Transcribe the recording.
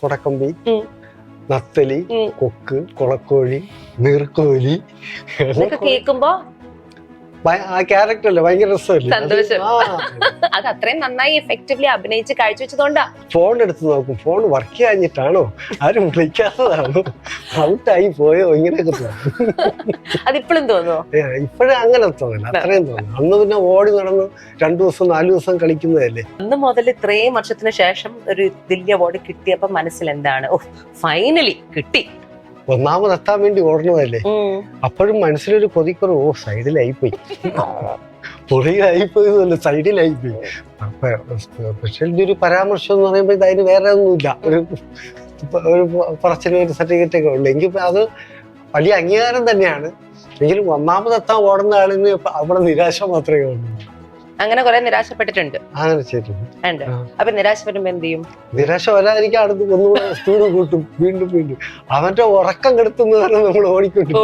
കൊടക്കമ്പി, നത്തലി, കൊക്ക്, കുളക്കോഴി, നീർക്കോലി കേൾക്കുമ്പോ ആ ക്യാരക്ടർ അല്ലേ ഭയങ്കര രസമല്ലേ. സന്തോഷം. അത് അത്രയും നന്നായി എഫക്റ്റീവ്ലി അഭിനയിച്ച് കാഴ്ചവെച്ചതുകൊണ്ടാ. ഫോൺ എടുത്ത് നോക്കും, ഫോൺ വർക്ക് ചെയ്യാഞ്ഞിട്ടാണോ, ആരും വിളിക്കാത്തതാണോ, ഔട്ടായി പോയോ, ഇങ്ങനെയൊക്കെ തോന്നും. അതിപ്പോഴും തോന്നുമോ? ഇപ്പോഴും അങ്ങനെ തോന്നില്ല, അത്രയും തോന്നുന്നു. അന്ന് പിന്നെ ഓടി നടന്ന് 2 ദിവസം 4 ദിവസം കളിക്കുന്നതല്ലേ. അന്ന് മുതൽ ഇത്രയും വർഷത്തിന് ശേഷം ഒരു വലിയ അവാർഡ് കിട്ടിയപ്പോ മനസ്സിൽ എന്താണ്? ഓ, ഫൈനലി കിട്ടി. ഒന്നാമതെത്താൻ വേണ്ടി ഓടണതല്ലേ. അപ്പോഴും മനസ്സിലൊരു കൊതിക്കുറവ്, ഓ സൈഡിലായിപ്പോയി, പുറകിലായിപ്പോയതല്ല സൈഡിലായിപ്പോയി. പക്ഷെ ഒരു പരാമർശം എന്ന് പറയുമ്പോൾ അതിന് വേറെ ഒന്നുമില്ല, ഒരു പറച്ചിന് ഒരു സർട്ടിഫിക്കറ്റ് ഒക്കെ ഉള്ളു. എങ്കിൽ അത് വലിയ അംഗീകാരം തന്നെയാണ്. എങ്കിലും ഒന്നാമതെത്താൻ ഓടുന്ന ആളിന് അവിടെ നിരാശ മാത്രമേ ഉള്ളൂ. അങ്ങനെ കുറെ നിരാശപ്പെട്ടിട്ടുണ്ട്. അങ്ങനെ ചെയ്തിട്ടുണ്ട്. അപ്പൊ നിരാശപ്പെടുമ്പോ എന്ത് ചെയ്യും? നിരാശ വരാതിരിക്കാൻ അടുത്ത് ഒന്നുകൂടെ സ്പീഡ് കൂട്ടും, വീണ്ടും അവന്റെ ഉറക്കം കെടുത്തുന്ന നമ്മൾ ഓടിക്കൊണ്ടിരിക്കും.